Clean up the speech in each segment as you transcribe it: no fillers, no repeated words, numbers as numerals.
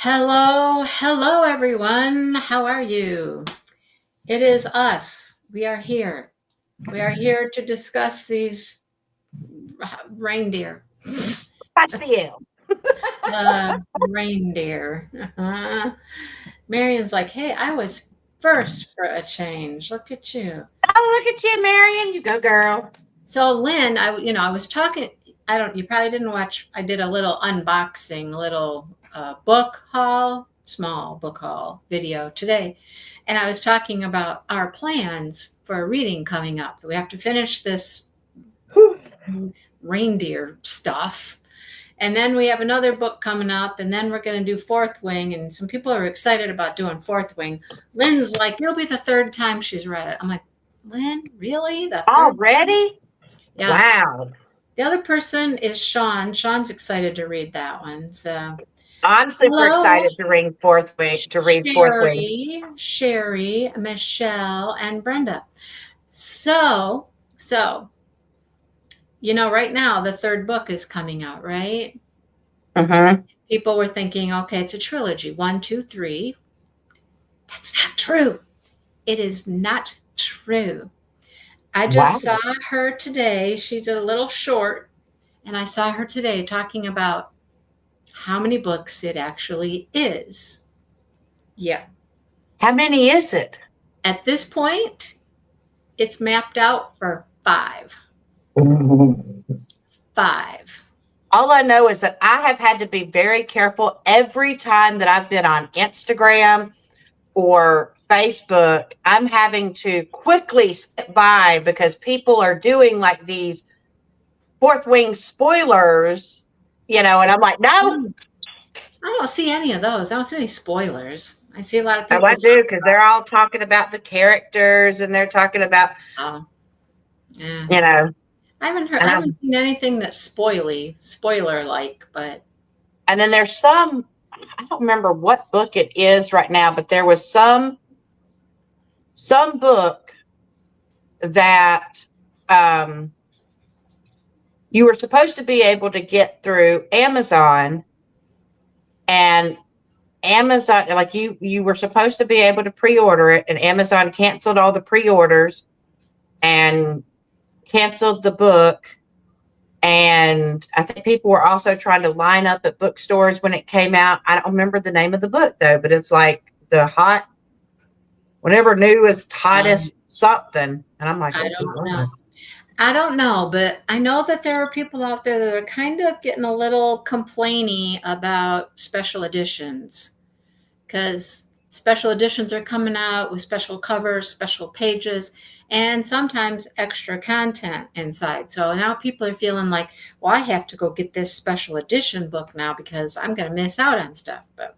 Hello, everyone. How are you? It is us. We are here. We are here to discuss these reindeer. That's the L. Reindeer. Marion's like, hey, I was first for a change. Look at you. Oh, look at you, Marion. You go, girl. So Lynn, I was talking. You probably didn't watch. I did a little unboxing, little book haul, small book haul video today, and I was talking about our plans for reading coming up. We have to finish this reindeer stuff, and then we have another book coming up, and then we're going to do Fourth Wing, and some people are excited about doing Fourth Wing. Lynn's like, it'll be the third time she's read it. I'm like, Lynn, really? The third Already? Yeah. Wow. The other person is Sean. Sean's excited to read that one. So I'm super excited to read Fourth Wing. Sherry, Michelle, and Brenda. So right now the third book is coming out, right? Mm-hmm. People were thinking, okay, it's a trilogy. 1, 2, 3. That's not true. It is not true. I just saw her today. She did a little short, and I saw her today talking about how many books it actually is. Yeah. How many is it? At this point, it's mapped out for 5. 5. All I know is that I have had to be very careful every time that I've been on Instagram or Facebook. I'm having to quickly skip by because people are doing like these Fourth Wing spoilers, and I'm like, no. I don't see any of those. I don't see any spoilers. I see a lot of people. Oh, I do, because they're all talking about the characters and they're talking about, yeah. I haven't seen anything that's spoiler like, but. And then there's some, I don't remember what book it is right now, but there was some book that you were supposed to be able to get through Amazon, and Amazon, like you were supposed to be able to pre-order it, and Amazon canceled all the pre-orders and canceled the book. And I think people were also trying to line up at bookstores when it came out. I don't remember the name of the book though, but it's like the whatever newest, hottest something. And I'm like, I don't know, but I know that there are people out there that are kind of getting a little complainy about special editions, because special editions are coming out with special covers, special pages, and sometimes extra content inside. So now people are feeling like, well, I have to go get this special edition book now because I'm going to miss out on stuff. But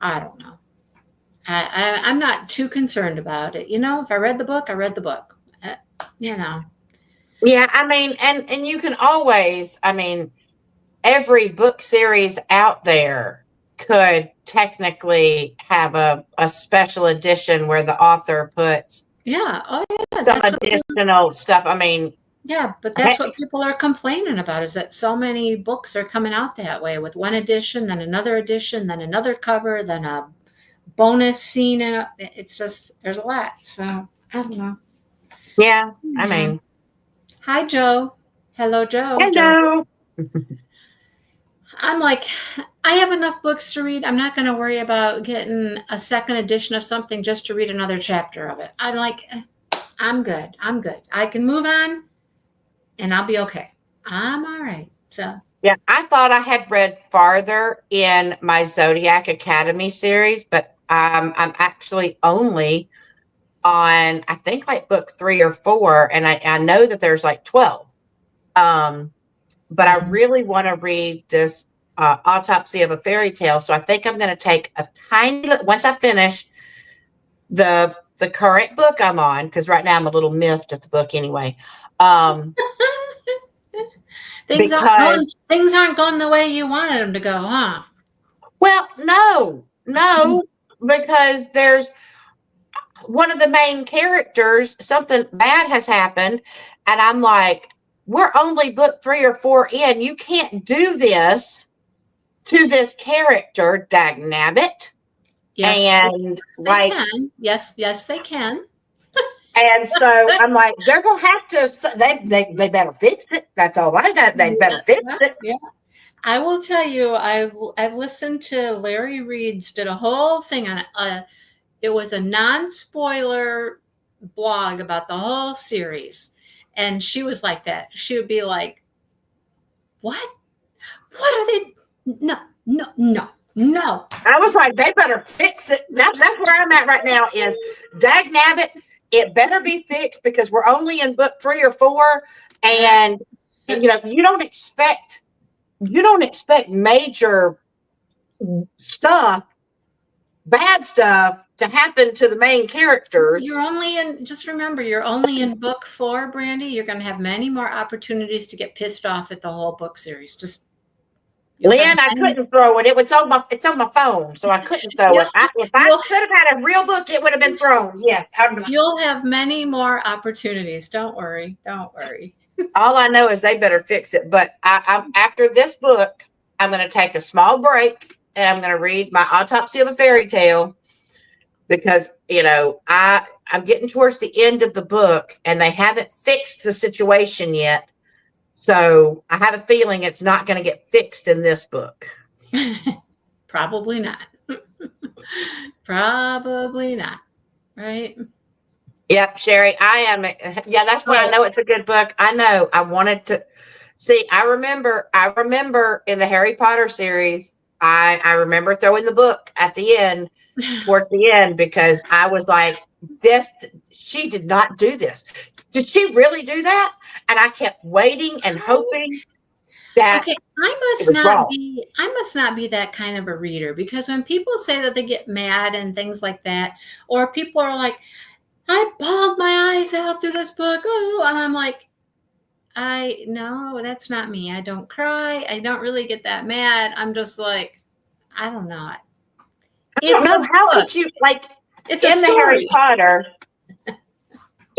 I don't know. I'm not too concerned about it. If I read the book, I read the book. Yeah, I mean, and you can always, every book series out there could technically have a special edition where the author puts some additional stuff. Yeah, but that's what people are complaining about, is that so many books are coming out that way, with one edition, then another edition, then another cover, then a bonus scene. It's just, there's a lot. So I don't know. Yeah, Hi, Joe. Hello, Joe. Hello. I'm like, I have enough books to read. I'm not going to worry about getting a second edition of something just to read another chapter of it. I'm like, I'm good. I can move on and I'll be okay. I'm all right. So. Yeah, I thought I had read farther in my Zodiac Academy series, but I'm actually only on, I think, like book 3 or 4, and I know that there's like 12. But I really want to read this Autopsy of a Fairy Tale, so I think I'm going to take a tiny, once I finish the current book I'm on, because right now I'm a little miffed at the book anyway. Things aren't going the way you wanted them to go, huh? Well, no, because there's one of the main characters, something bad has happened, and I'm like, we're only book 3 or 4 in. You can't do this to this character, Dagnabbit. Yes, And they like, can. Yes, yes, they can. and so I'm like, they're gonna have to. They better fix it. That's all I got. They Yeah, better fix yeah, it. yeah. I will tell you, I've listened to Larry Reed's did a whole thing on it. It was a non-spoiler blog about the whole series, and she was like that. She would be like, "What? What are they? No, no, no, no." I was like, they better fix it. That's where I'm at right now. Is Dagnabbit? It better be fixed because we're only in book 3 or 4, and you don't expect major stuff, bad stuff to happen to the main characters. You're only in. Just remember, you're only in book 4, Brandy. You're going to have many more opportunities to get pissed off at the whole book series. Just you'll have Lynn, I many. couldn't throw it. It's on my phone, so I couldn't throw You'll it. If I you'll could have had a real book, it would have been thrown. Yeah, you'll have many more opportunities. Don't worry. Don't worry. all I know is they better fix it. But I'm after this book, I'm going to take a small break and I'm going to read my Autopsy of a Fairy Tale because I'm getting towards the end of the book and they haven't fixed the situation yet. So I have a feeling it's not going to get fixed in this book. Probably not. Probably not. Right? Yep, Sherry, I am. Yeah, that's why I know it's a good book. I know. I wanted to see. I remember in the Harry Potter series. I remember throwing the book at the end, towards the end, because I was like, "This. She did not do this. Did she really do that?" And I kept waiting and hoping that Okay, it was wrong. I must not be that kind of a reader because when people say that they get mad and things like that, or people are like, I bawled my eyes out through this book, oh, and I'm like, no, that's not me. I don't cry. I don't really get that mad. I'm just like, I don't know. I don't know how could you like It's a in the Harry story. Potter.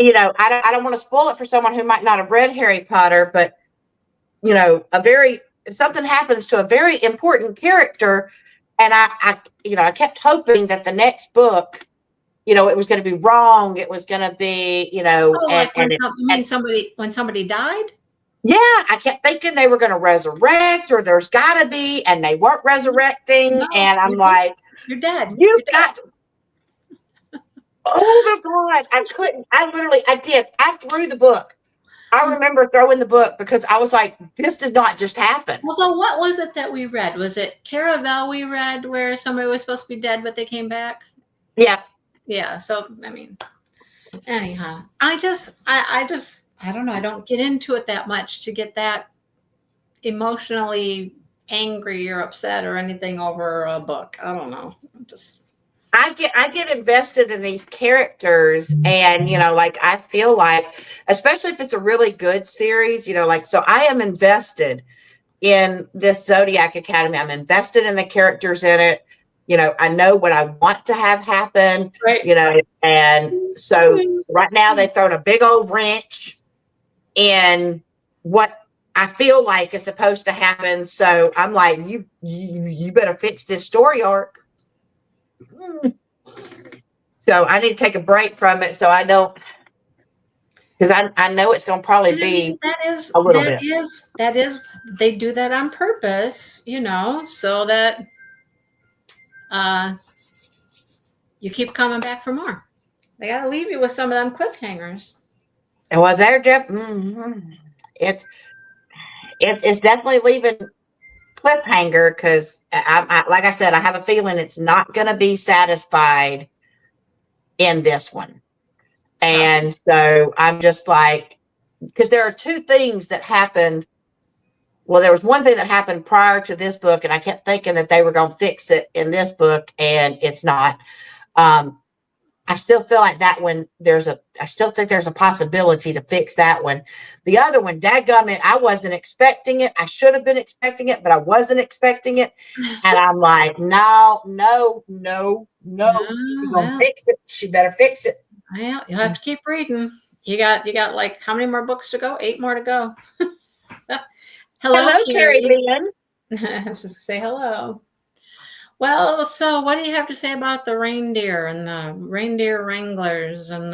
I don't want to spoil it for someone who might not have read Harry Potter, but if something happens to a very important character, and I kept hoping that the next book, it was going to be wrong. It was going to be, Oh, and like when it, you mean somebody died? yeah, I kept thinking they were going to resurrect, or there's got to be, and they weren't resurrecting, No, and I'm like, you're dead. you You're dead. got. Oh my God, I couldn't. I did. I threw the book. I remember throwing the book because I was like, this did not just happen. Although, what was it that we read? Was it Caravel we read where somebody was supposed to be dead but they came back? Yeah. Yeah. So I mean, anyhow, I don't know. I don't get into it that much to get that emotionally angry or upset or anything over a book. I don't know. I get invested in these characters, and like I feel like, especially if it's a really good series, so I am invested in this Zodiac Academy. I'm invested in the characters in it. I know what I want to have happen. Right. And so right now they've thrown a big old wrench in what I feel like is supposed to happen. So I'm like, you better fix this story arc. So I need to take a break from it so I don't, because I know it's going to probably be a little bit. That is they do that on purpose, so that you keep coming back for more. They got to leave you with some of them cliffhangers. And well, it's definitely leaving cliffhanger because like I said, I have a feeling it's not going to be satisfied in this one. And so I'm just like, because there are two things that happened. Well, there was one thing that happened prior to this book, and I kept thinking that they were going to fix it in this book, and it's not. I still feel like that one, I still think there's a possibility to fix that one. The other one, dadgummit, I wasn't expecting it. I should have been expecting it, but I wasn't expecting it. And I'm like, no. She's going to fix it. She better fix it. Well, you'll have to keep reading. You got like how many more books to go? 8 more to go. Hello, Carrie Lynn. Just say hello. Well, so what do you have to say about the reindeer and the reindeer wranglers and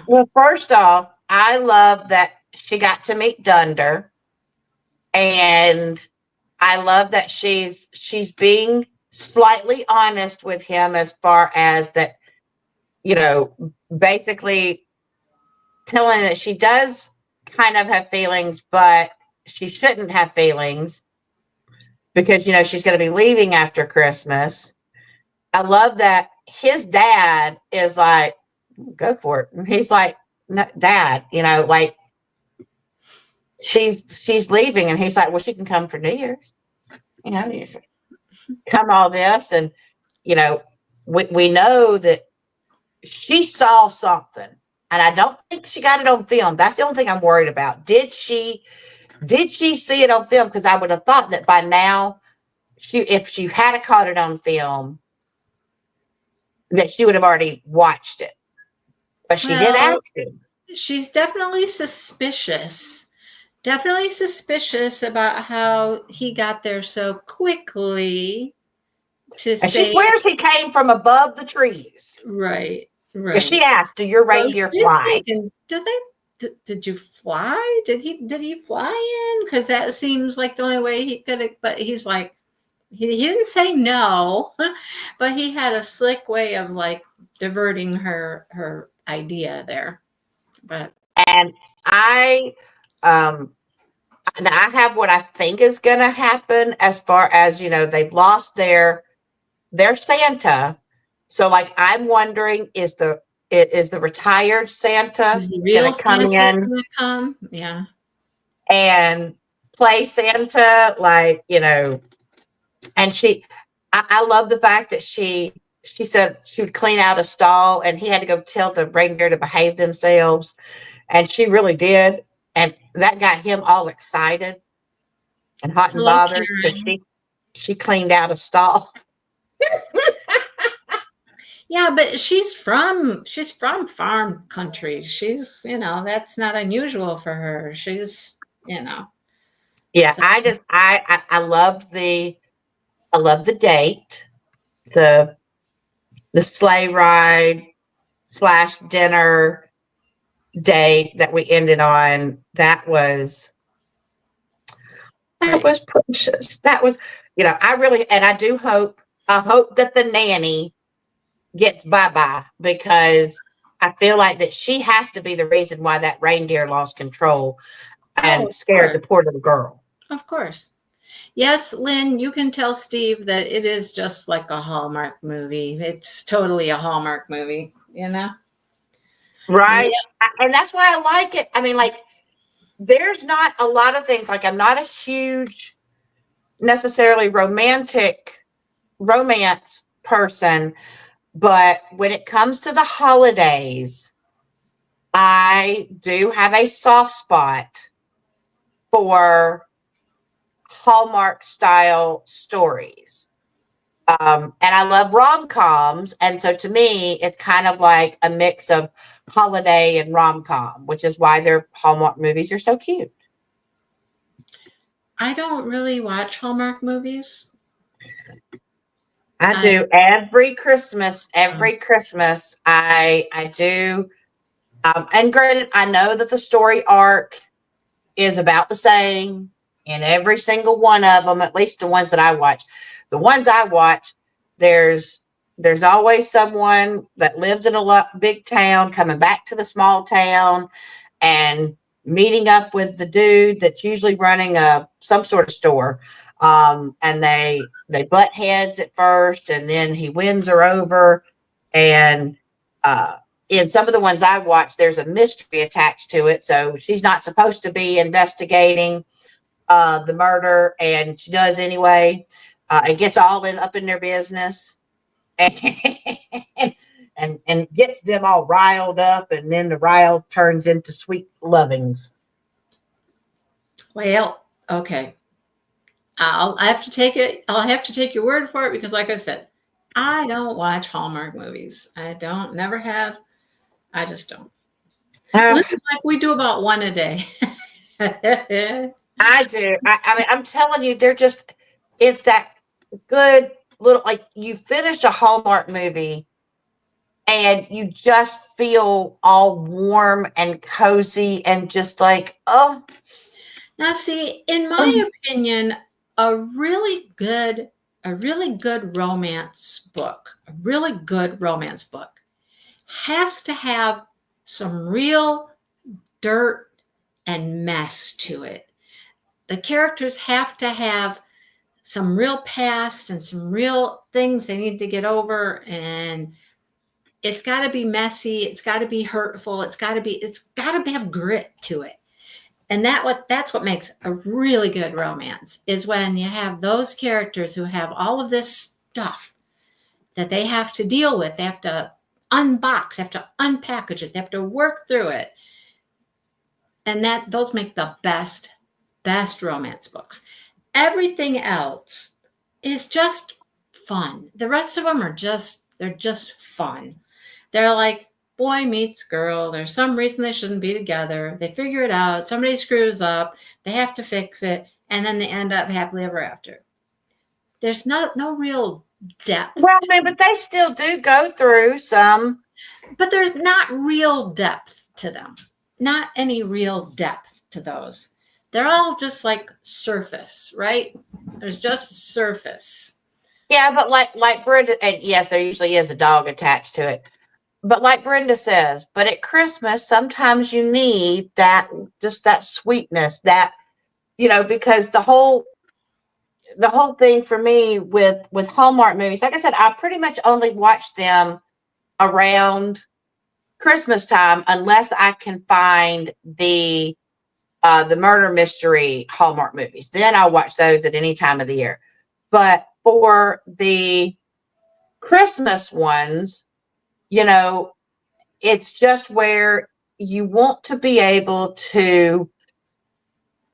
Well, first off, I love that she got to meet Dunder, and I love that she's being slightly honest with him as far as that, you know, basically telling that she does kind of have feelings, but she shouldn't have feelings because, she's going to be leaving after Christmas. I love that his dad is like, go for it. And he's like, no, Dad, like she's leaving, and he's like, well, she can come for New Year's, you come all this, and you know, we know that she saw something, and I don't think she got it on film. That's the only thing I'm worried about. Did she see it on film? Because I would have thought that by now, if she had caught it on film, that she would have already watched it. But she did well, ask him. she's definitely suspicious. Definitely suspicious about how he got there so quickly to And she say, swears he came from above the trees. right, Because right. she asked, do your So reindeer she's fly? thinking, did you fly? Did he fly in? Because that seems like the only way he could have. But he's like, he didn't say no, but he had a slick way of like diverting her idea there. But And I um and I have what I think is gonna happen as far as, they've lost their Santa. So like I'm wondering, is the retired Santa is the gonna real come Santa in gonna come? Yeah. and play Santa, like, and I love the fact that she said she would clean out a stall, and he had to go tell the reindeer to behave themselves, and she really did, and that got him all excited and hot and Hello, bothered because Karen. she cleaned out a stall. Yeah, but she's from farm country. That's not unusual for her. You know. Yeah, So I love the date, the sleigh ride slash dinner date that we ended on. That right. was precious. That was, I really, and I hope that the nanny gets bye-bye, because I feel like that she has to be the reason why that reindeer lost control Oh, and of scared course. the poor little girl. Of course. Yes, Lynn, you can tell Steve that it is just like a Hallmark movie. It's totally a Hallmark movie, you know? Right? Yeah. And that's why I like it. I mean, like, there's not a lot of things, like, I'm not a huge necessarily romance person, but when it comes to the holidays, I do have a soft spot for Hallmark style stories. And I love rom coms. And so to me, it's kind of like a mix of holiday and rom com, which is why their Hallmark movies are so cute. I don't really watch Hallmark movies. I I do every Christmas. um, Every Christmas, I do. And granted, I know that the story arc is about the same in every single one of them, at least the ones that I watch. The ones I watch, there's always someone that lives in a big town coming back to the small town and meeting up with the dude that's usually running some sort of store. And they butt heads at first, and then he wins her over. And in some of the ones I watch, there's a mystery attached to it. So she's not supposed to be investigating the murder, and she does anyway. It gets all up in their business, and, and gets them all riled up, and then the rile turns into sweet lovings. well, okay. I have to take it. I'll have to take your word for it because, like I said, I don't watch Hallmark movies. I don't, never have. I just don't. Uh, Lynn's like we do about one a day. I do. I mean, I'm telling you, it's that good little, like you finish a Hallmark movie and you just feel all warm and cozy and just like, oh, Now, see, in oh. my opinion, a really good, a really good romance book, a really good romance book has to have some real dirt and mess to it. The characters have to have some real past and some real things they need to get over, and it's got to be messy, it's got to be hurtful, it's got to have grit to it. And that's what makes a really good romance is when you have those characters who have all of this stuff that they have to deal with. They have to unbox, they have to unpackage it, they have to work through it. And that those make the best romance books. Everything else is just fun. The rest of them are they're just fun. They're like boy meets girl. There's some reason they shouldn't be together. They figure it out. Somebody screws up. They have to fix it, and then they end up happily ever after. There's no real depth, Well, I mean, but they still do go through some. but there's not real depth to them. Not any real depth to those. They're all just like surface, right? There's just surface. Yeah, but like Brenda, and yes, there usually is a dog attached to it. But like Brenda says, but at Christmas, sometimes you need that, just that sweetness, that, because the whole thing for me with Hallmark movies, like I said, I pretty much only watch them around Christmas time unless I can find the murder mystery Hallmark movies. Then I'll watch those at any time of the year. But for the Christmas ones, you know, it's just where you want to be able to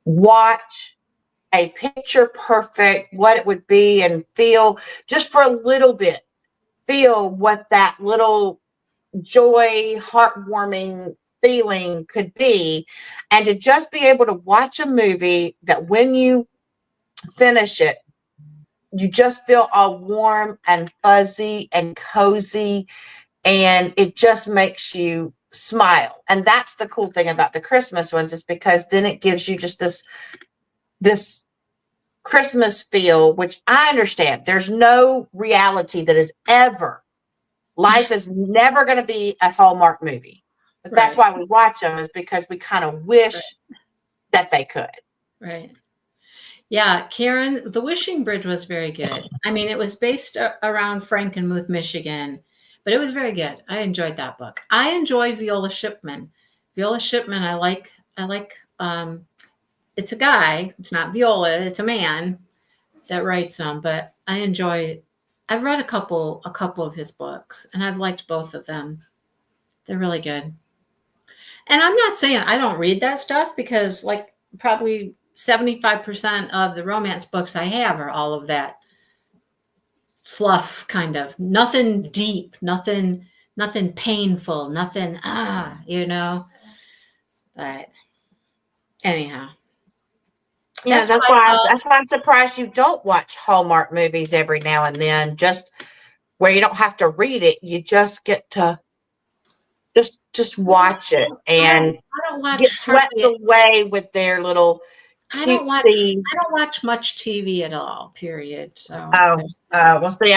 watch a picture perfect, what it would be, and feel just for a little bit, feel what that little joy, heartwarming feeling could be. And to just be able to watch a movie that when you finish it, you just feel all warm and fuzzy and cozy, and it just makes you smile. And that's the cool thing about the Christmas ones, is because then it gives you just this Christmas feel, which I understand. There's no reality that is ever, life is never going to be a Hallmark movie. But that's Right, why we watch them, is because we kind of right, wish that they could. right. Yeah, Karen, The Wishing Bridge was very good. I mean, it was based around Frankenmuth, Michigan, but it was very good. I enjoyed that book. I enjoy Viola Shipman. Viola Shipman, I like it's a guy, it's not Viola, it's a man that writes them, but I've read a couple of his books and I've liked both of them. They're really good. And I'm not saying I don't read that stuff because like probably 75% of the romance books I have are all of that fluff kind of. Nothing deep, nothing painful, nothing But anyhow, Yeah, that's what I call that's why I'm surprised you don't watch Hallmark movies every now and then, just where you don't have to read it. You just get to just watch it I don't and I don't watch get swept hardly away with their little I don't watch cutesy. I don't watch much TV at all, period. So Oh, there's that. well, see,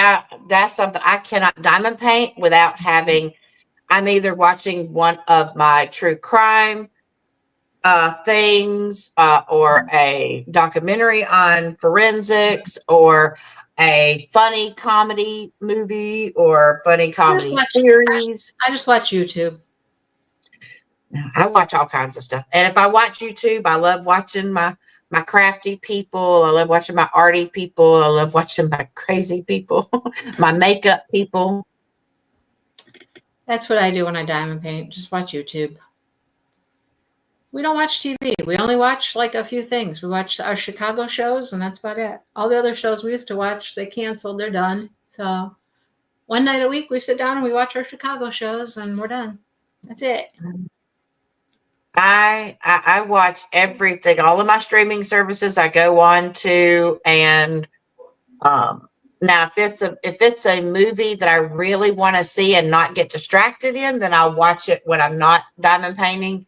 that's something I cannot diamond paint without having. I'm either watching one of my true crime things, or a documentary on forensics, or a funny comedy movie, or funny I just comedy watch series. I just watch YouTube. I watch all kinds of stuff. And if I watch YouTube, I love watching my crafty people. I love watching my arty people. I love watching my crazy people, my makeup people. That's what I do when I diamond paint. Just watch YouTube. We don't watch TV. We only watch like a few things. We watch our Chicago shows, and that's about it. All the other shows we used to watch, they canceled. They're done. So one night a week, we sit down and we watch our Chicago shows, and we're done. That's it. I watch everything, all of my streaming services I go on to, and um, now if it's a movie that I really want to see and not get distracted in, then I'll watch it when I'm not diamond painting.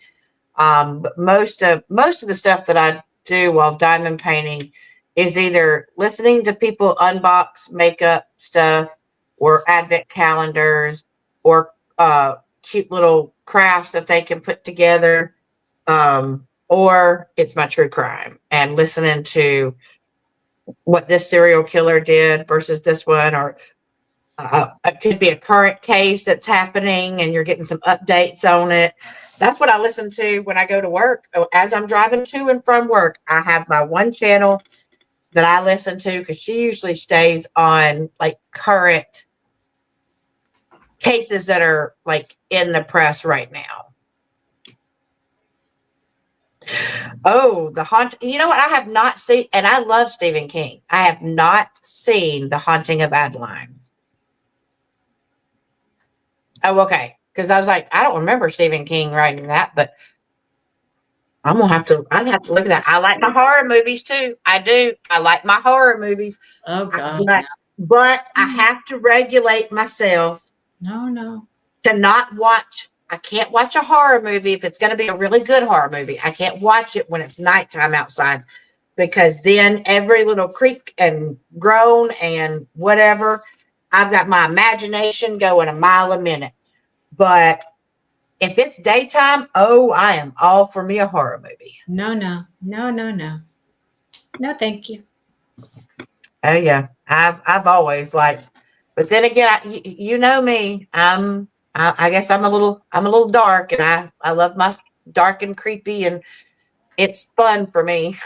But most of the stuff that I do while diamond painting is either listening to people unbox makeup stuff, or advent calendars, or cute little crafts that they can put together, or it's my true crime and listening to what this serial killer did versus this one, or it could be a current case that's happening and you're getting some updates on it. That's what I listen to when I go to work. As I'm driving to and from work, I have my one channel that I listen to, because she usually stays on like current cases that are like in the press right now. Oh, the haunt. You know what? I have not seen, and I love Stephen King. I have not seen The Haunting of Adeline. Oh, okay. Because I was like, I don't remember Stephen King writing that, but I'd have to look at that. I like my horror movies too. I do. I like my horror movies. Oh I- God, but, no. but I have to regulate myself No, no. to not watch. I can't watch a horror movie if it's going to be a really good horror movie. I can't watch it when it's nighttime outside, because then every little creak and groan and whatever, I've got my imagination going a mile a minute. But if it's daytime, oh, I am all for me a horror movie. No, no. No, no, no. No, thank you. Oh yeah, I've always liked, but then again, you know me. I guess I'm a little dark, and I love my dark and creepy, and it's fun for me.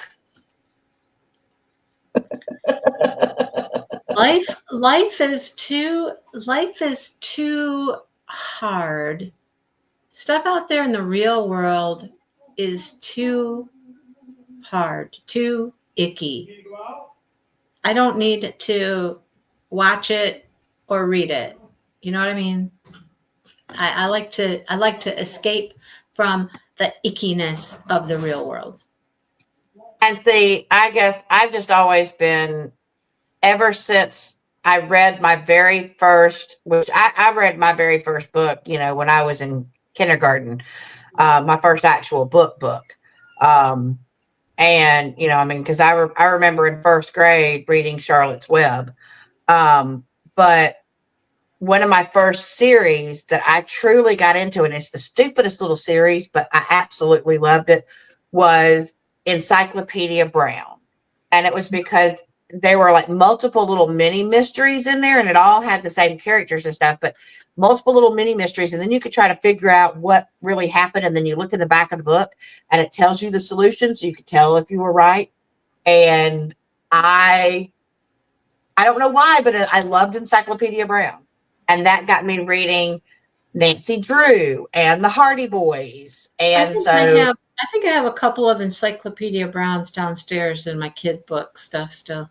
Life is too hard. Stuff out there in the real world is too hard, too icky. I don't need to watch it or read it. You know what I mean? I like to escape from the ickiness of the real world. And see, I guess I've just always been, ever since I read my very first, which I read my very first book, when I was in kindergarten, my first actual book. Um, and, I mean, because I remember in first grade reading Charlotte's Web. But one of my first series that I truly got into, and it's the stupidest little series, but I absolutely loved it, was Encyclopedia Brown. And it was because there were like multiple little mini mysteries in there, and it all had the same characters and stuff, but multiple little mini mysteries. And then you could try to figure out what really happened. And then you look in the back of the book and it tells you the solution. So you could tell if you were right. And I don't know why, but I loved Encyclopedia Brown. And that got me reading Nancy Drew and the Hardy Boys. I And think I so, have I think I have a couple of Encyclopedia Browns downstairs in my kid book stuff still.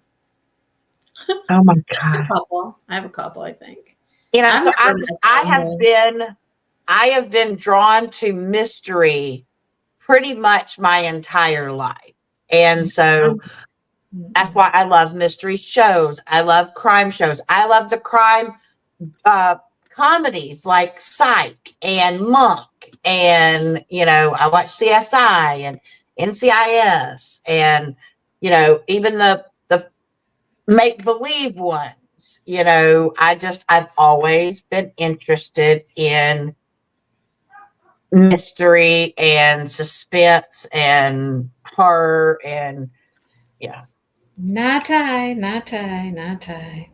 oh my Just a God. couple. I have a couple, I think. So I'm never messed with I have been drawn to mystery pretty much my entire life. And so that's mm-mm. why I love mystery shows. I love crime shows. I love the crime uh, comedies like Psych and Monk. And, I watch CSI and NCIS, and, even the make believe ones. I've always been interested in mystery and suspense and horror, and yeah. Not I, not I, not I.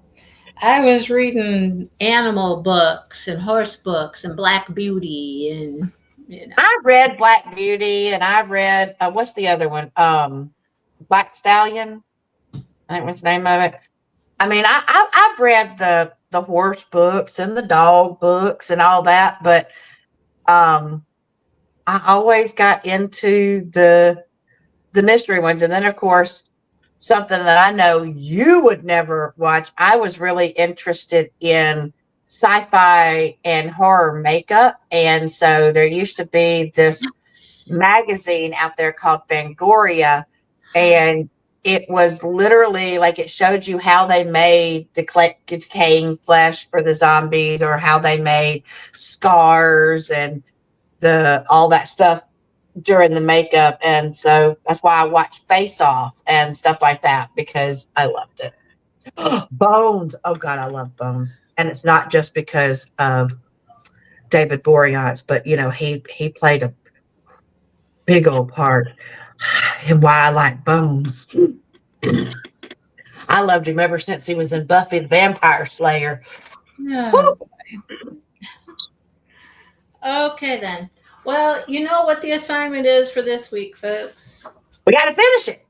I was reading animal books and horse books and Black Beauty and you know. I read Black Beauty, and I read what's the other one? Black Stallion. I think what's the name of it. I mean, I've read the horse books and the dog books and all that, but um, I always got into the mystery ones. And then, of course, something that I know you would never watch. I was really interested in sci-fi and horror makeup, and so there used to be this magazine out there called Fangoria, and it was literally like it showed you how they made decaying flesh for the zombies, or how they made scars and the all that stuff during the makeup. And so that's why I watched Face Off and stuff like that, because I loved it. Bones. Oh God, I love Bones. And it's not just because of David Boreanaz, but he played a big old part in why I like Bones. I loved him ever since he was in Buffy the Vampire Slayer. Oh, Woo! okay then. Well, you know what the assignment is for this week, folks. We got to finish it.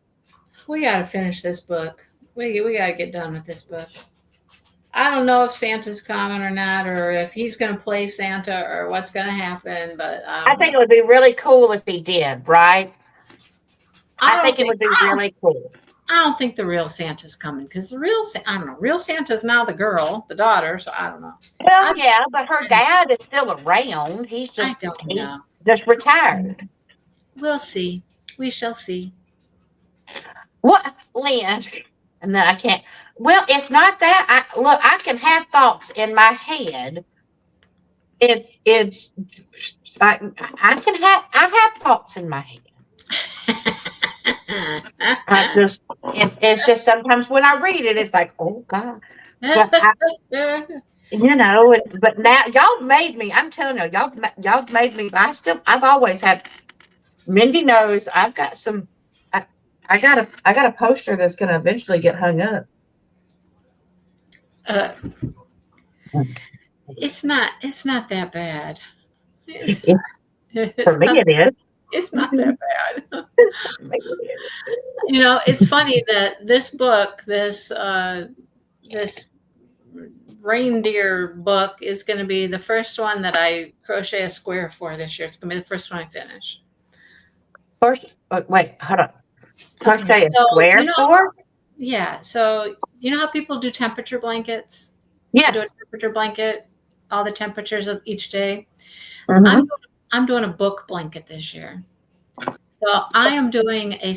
We got to finish this book. We got to get done with this book. I don't know if Santa's coming or not, or if he's going to play Santa, or what's going to happen. But I think it would be really cool if he did, right? I think it would be really cool. I don't think the real Santa's coming, because I don't know, real Santa's now the girl, the daughter. So I don't know. Well, yeah, but her dad is still around. He's just retired. We'll see. We shall see. What, Lynn? And then I can't. Well, it's not that. I can have thoughts in my head. I have thoughts in my head. It's just sometimes when I read it, it's like, oh God. But but now y'all made me. I'm telling you, y'all made me. I've always had. Mindy knows I've got some. I got a poster that's going to eventually get hung up. It's not that bad. For me, it is. It's not that bad. It's funny that this book, this reindeer book, is going to be the first one that I crochet a square for this year. It's going to be the first one I finish. First, wait, hold on. Crochet a square for? Yeah. So you know how people do temperature blankets? Yeah. Do a temperature blanket, all the temperatures of each day. Mm-hmm. I'm doing a book blanket this year. So I am doing a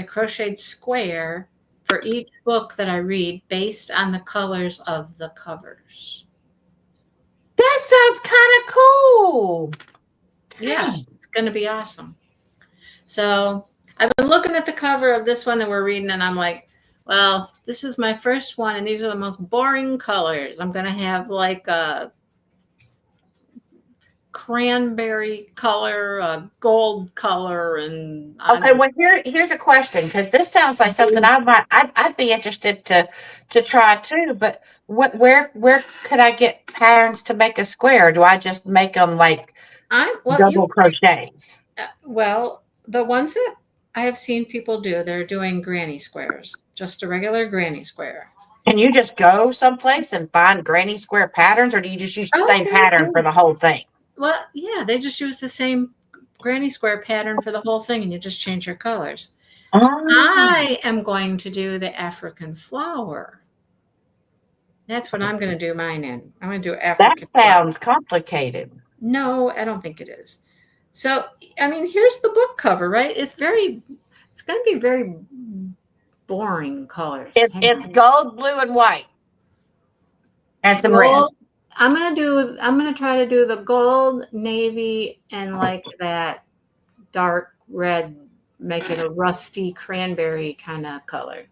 crocheted square for each book that I read, based on the colors of the covers. That sounds kind of cool. Yeah, it's going to be awesome. So I've been looking at the cover of this one that we're reading, and I'm like, well, this is my first one, and these are the most boring colors. I'm going to have like a cranberry color, a gold color, and okay. Well, here's a question, because this sounds like something I'd be interested to try too. But where could I get patterns to make a square? Do I just make them like double crochets? Well, the ones that I have seen people do, they're doing granny squares, just a regular granny square. Can you just go someplace and find granny square patterns, or do you just use the same pattern for the whole thing? Well, yeah, they just use the same granny square pattern for the whole thing, and you just change your colors. I am going to do the African flower. That's what I'm going to do mine in. I'm going to do African That sounds complicated. No, I don't think it is. So, I mean, here's the book cover, right? It's going to be very boring colors. It's gold, blue, and white. And some red. I'm going to try to do the gold, navy, and like that dark red, make it a rusty cranberry kind of color.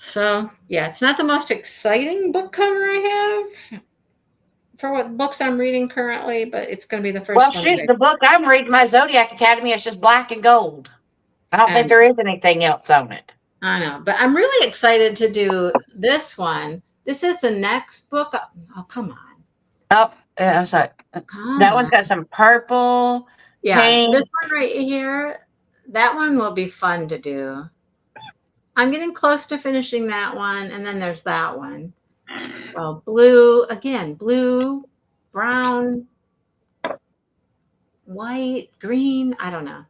So, yeah, it's not the most exciting book cover I have for what books I'm reading currently, but it's going to be the first one. Well, shoot, the book I'm reading, my Zodiac Academy, is just black and gold. I don't think there is anything else on it. I know, but I'm really excited to do this one. This is the next book. Oh, come on. Oh, I'm sorry. That one's got some purple. Yeah, pink. This one right here, that one will be fun to do. I'm getting close to finishing that one, and then there's that one. Well, blue, again, blue, brown, white, green, I don't know.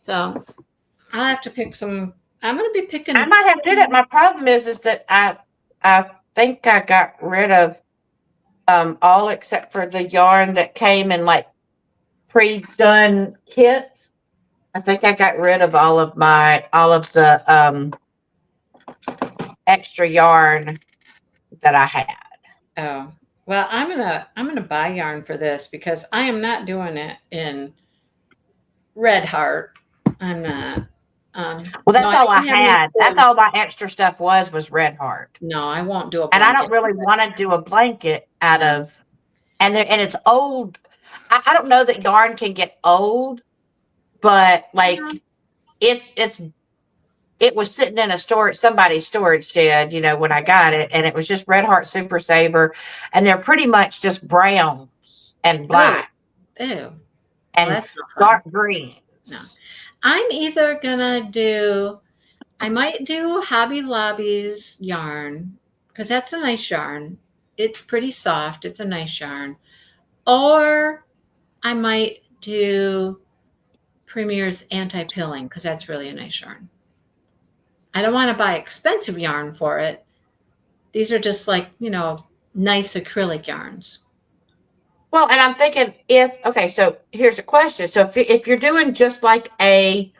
So I'll have to pick some. I'm going to be picking. I might have to do that. My problem is that I think I got rid of all except for the yarn that came in like pre-done kits. I think I got rid of all of the extra yarn that I had. Oh, well, I'm gonna buy yarn for this because I am not doing it in Red Heart. I'm not. Well, No, that's I all I don't have any had. That's cords. all my extra stuff was Red Heart. No, I won't do a And I don't blanket. really want to do a blanket out No. of and it's old. I don't know that yarn can get old, but Yeah. like it's it was sitting in a storage somebody's storage shed, when I got it, and it was just Red Heart Super Saver, and they're pretty much just browns and Oh, black ew. Well, and that's no fun. dark No. greens. I'm either gonna do. I might do Hobby Lobby's yarn because that's a nice yarn. It's pretty soft. It's a nice yarn. Or I might do Premier's anti-pilling because that's really a nice yarn. I don't want to buy expensive yarn for it. These are just like, nice acrylic yarns. Well, and I'm thinking okay, so here's a question. So if you're doing just like a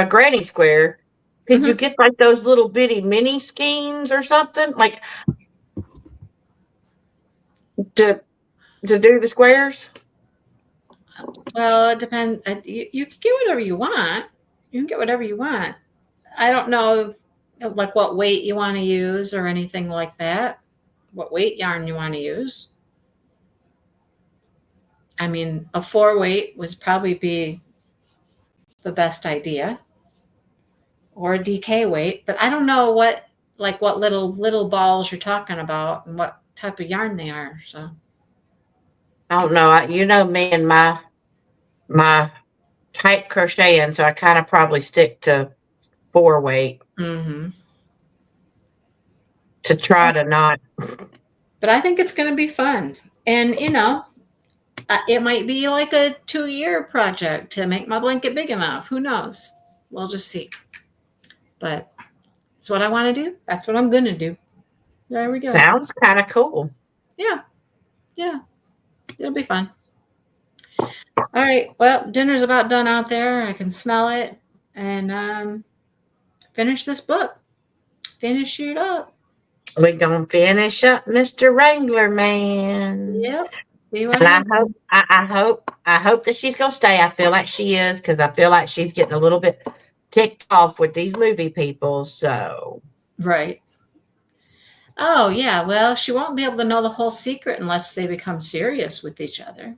granny square, could you Hmm. get like those little bitty mini skeins or something like to do the squares? Well, it depends. You can get whatever you want. You can get whatever you want. I don't know, like what weight you want to use or anything like that. What weight yarn you want to use. I mean, a 4 weight would probably be the best idea, or a DK weight. But I don't know what little balls you're talking about and what type of yarn they are. So. I don't know. You know me and my tight crocheting, so I kind of probably stick to 4 weight Hmm. to try to not. But I think it's going to be fun, and it might be like a 2-year project to make my blanket big enough. Who knows? We'll just see. But it's what I want to do. That's what I'm going to do. There we go. Sounds kind of cool. Yeah, yeah, it'll be fun. All right. Well, dinner's about done out there. I can smell it, and finish this book. Finish it up. We gonna finish up Mr. Wrangler Man. Yep. See what And I happens. hope, I hope that she's gonna stay. I feel like she is because I feel like she's getting a little bit ticked off with these movie people. So Right. Oh yeah. Well, she won't be able to know the whole secret unless they become serious with each other.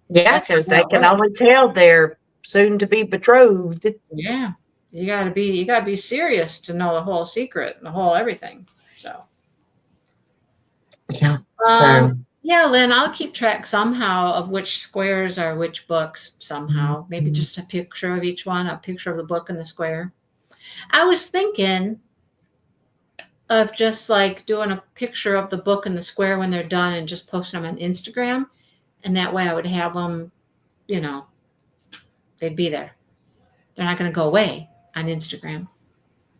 yeah, That's because how they that can works. only tell they're soon to be betrothed. Yeah. You gotta be serious to know the whole secret, the whole everything. So Yeah. So yeah, Lynn, I'll keep track somehow of which squares are which books somehow. Maybe just a picture of each one, a picture of the book and the square. I was thinking of just like doing a picture of the book and the square when they're done and just posting them on Instagram. And that way I would have them, you know, they'd be there. They're not going to go away on Instagram.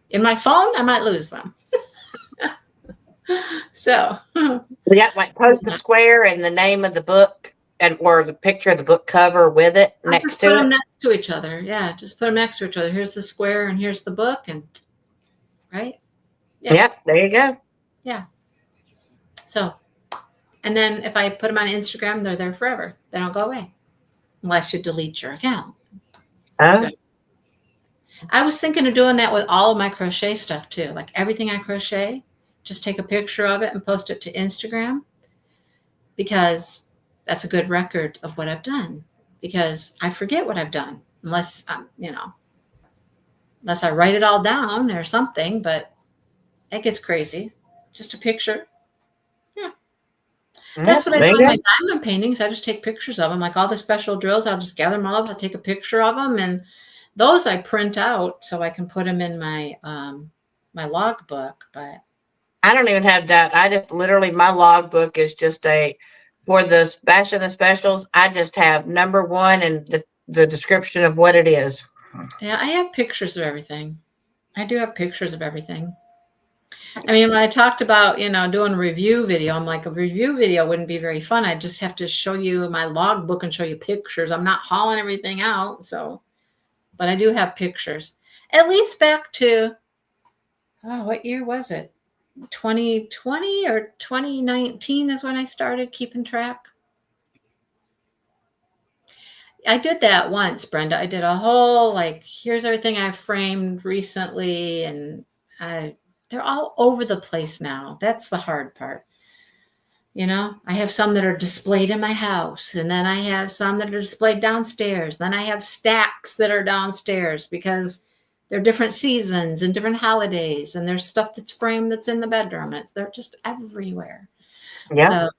In my phone, I might lose them. So, yeah, like post the square and the name of the book and or the picture of the book cover with it I'll next just put to them it. next to each other. Yeah, just put them next to each other. Here's the square and here's the book, and right? Yeah, Yep, there you go. yeah. So, and then if I put them on Instagram, they're there forever. They don't go away unless you delete your account. So, Oh, I was thinking of doing that with all of my crochet stuff too. Like everything I crochet, just take a picture of it and post it to Instagram because that's a good record of what I've done. Because I forget what I've done unless unless I write it all down or something. But it gets crazy. Just a picture. Yeah, that's yep, what I there do you with go. my diamond paintings. I just take pictures of them. Like all the special drills, I'll just gather them all up. I'll take a picture of them, and those I print out so I can put them in my logbook. But I don't even have that. I just literally my logbook is just for the bash and the specials. I just have number one and the description of what it is. yeah, I have pictures of everything. I do have pictures of everything. I mean, when I talked about, doing a review video, I'm like, a review video wouldn't be very fun. I just have to show you my logbook and show you pictures. I'm not hauling everything out. So, but I do have pictures. At least back to, what year was it? 2020 or 2019 is when I started keeping track. I did that once, Brenda. I did a whole, like, here's everything I framed recently, and they're all over the place now. That's the hard part. I have some that are displayed in my house, and then I have some that are displayed downstairs. Then I have stacks that are downstairs because they're different seasons and different holidays, and there's stuff that's framed that's in the bedroom. They're just everywhere. Yeah. So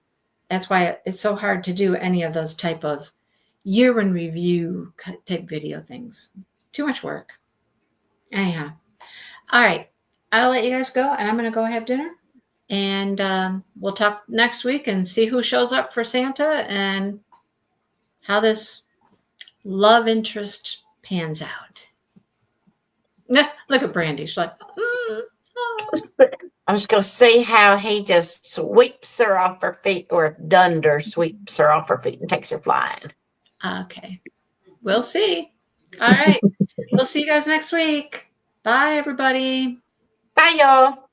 that's why it's so hard to do any of those type of year in review type video things. Too much work. Anyhow, all right. I'll let you guys go, and I'm going to go have dinner. And we'll talk next week and see who shows up for Santa and how this love interest pans out. Look at Brandy. She's like, oh. I'm just going to see how he just sweeps her off her feet, or if Dunder sweeps her off her feet and takes her flying. Okay. We'll see. All right. We'll see you guys next week. Bye, everybody. Bye, y'all.